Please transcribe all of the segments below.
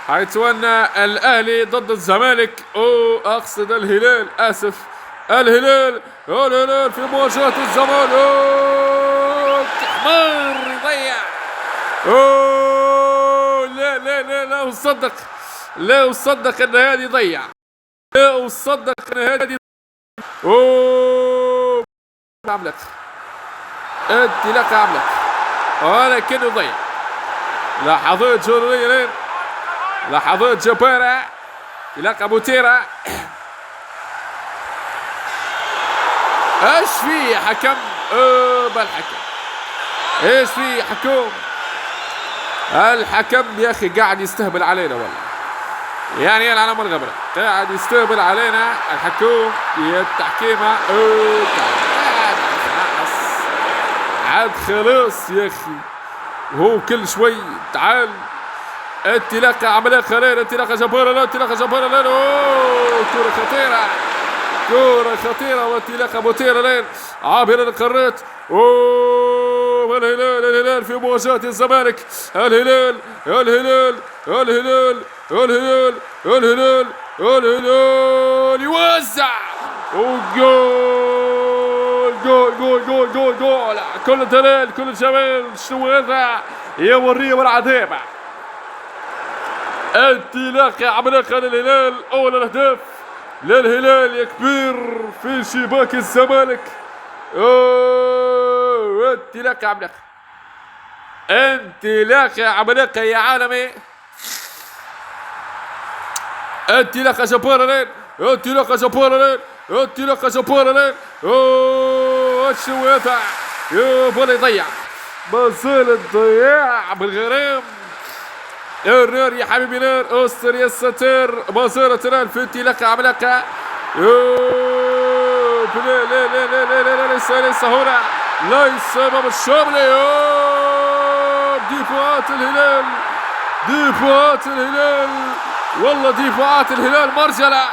حيث ان الاهلي ضد الزمالك، او اقصد الهلال، اسف، الهلال في مواجهة الزمالك. حمار يضيع. لا لا لا لا أصدق، لا أصدق أن هذه ضيع، لا أصدق أن هذه عملق انطلاقة عملق، ولكنه ضيع. لحظات جنونية الآن، لحظات جبارة. انطلاقة بوتيرا. ايش في حكم؟ بالحكم ايش في حكم؟ الحكم يا اخي قاعد يستهبل علينا والله، يعني العلامة الغبرة قاعد يستهبل علينا الحكوم يا التحكيمة. عاد خلاص يا اخي، وهو كل شوي تعال. انطلاقة عملية خلال، انطلاقة جبارة، انطلاقة جبارة، كرة خطيرة، كرة خطيرة، وانطلاقة مثيرة لين عابرة للقارات. الهلال في مواجهة الزمالك. الهلال يوزع، وجول جول جول جول جول جول. كل دلال، كل جمال، شنو هذا؟ يوريه والعذاب. انطلاقة عملاقة للهلال، أول الأهداف للهلال يا كبير في شباك الزمالك. انطلاقة عملاقة، انطلاقة عملاقة يا عالمي، انطلاقة جبارة لين، انطلاقة جبارة لين، انطلاقة جبارة لين. شنو هذا؟ ولا يضيع، ما زال الضياع بالغرام. نار يا حبيبي نار، استر يا ستر. ما زالت الان في انطلاقة عملاقة. لا لا لا لا لا لا ليس هنا، ليس امام الشاملي. دفاعات الهلال، دفاعات الهلال، والله دفاعات الهلال مرجلة.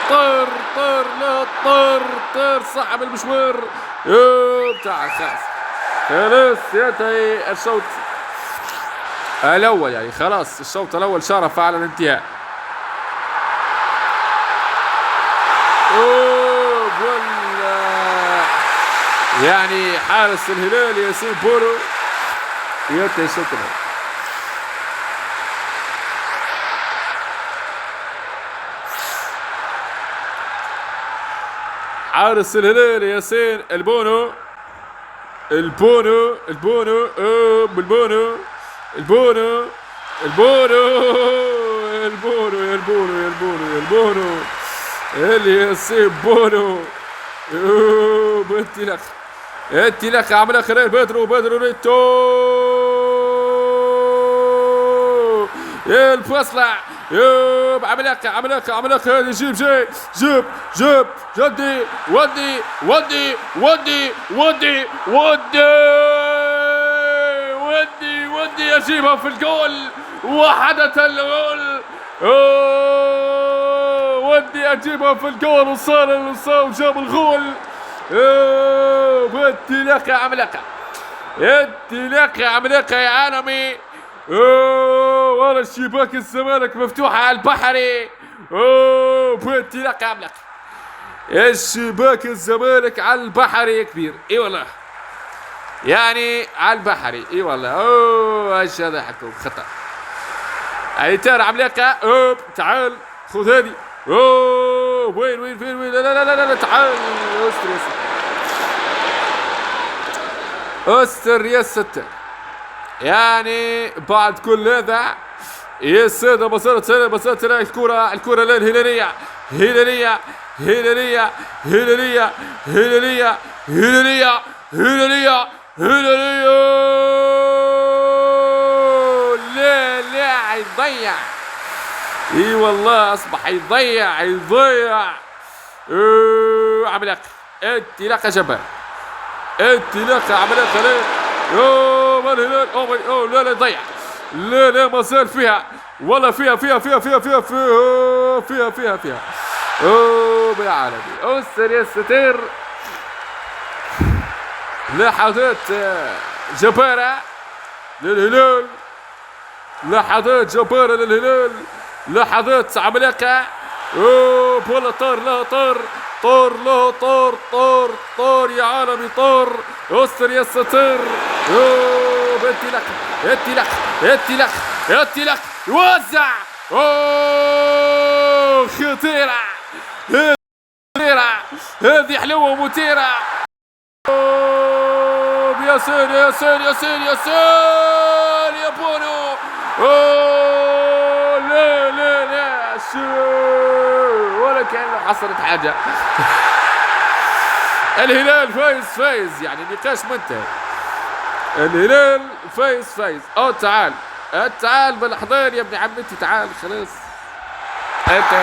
طر طر لا طر طر صاحب المشوار بتاع الخاص. خلاص ينتهي الشوط الأول، يعني خلاص الشوط الأول شرف على الانتهاء. يعني حارس الهلال ياسين بونو ينتهي الشوط الأول. حارس الهلال ياسين البونو، البونو البونو البونو البونو البونو البونو يا البونو يا البونو يا البونو الياسين بونو. بانطلاق، انطلاق عملها خلال بدرو ريتو. يا الفاصلة عملاقة هذه. جيب جدي ودي يجيبها في الجول، وحدث الجول. ودي اجيبها في الجول، وصار وجاب الجول. انطلاقة عملاقة يا عالمي. ورا الشباك الزمالك مفتوحة على البحري. بانطلاقة عملاقة، الشباك الزمالك على البحري يا كبير. اي والله، يعني على البحري. اي والله. ايش هذا حكم خطأ. عيتار عملاقة. تعال خذ هذه. وين لا تعال. استر يا ستر. يعني بعد كل هذا يا سادة بصرت الكرة للهلالية. هلالية لا يضيع. اي والله اصبح يضيع. عملاق، انطلاقة جبار، انطلاقة عملاقة. ما الهلال. لا يضيع. لا ما زال فيها، والله فيها يا عالمي. استر يا ستر. لحظات جبارة للهلال، لحظات جبارة للهلال، لحظات عملاقة. اوه بولا طار، لا طار، طار لا طار، طار طار يا عالمي طار، استر يا ستر. اوه انطلاق انطلاق انطلاق انطلاق، يوزع. اوه خطيرة، خطيرة، هذه حلوة ومثيرة. اوه ياسين ياسين ياسين ياسين يا بونو. اوه لا لا لا شو ولا كأنه حصلت حاجة. الهلال فايز فايز، يعني نقاش منتهي. الهلال فايز فايز. او تعال تعال بالاحضان يا ابن عمتي، تعال خلاص. انت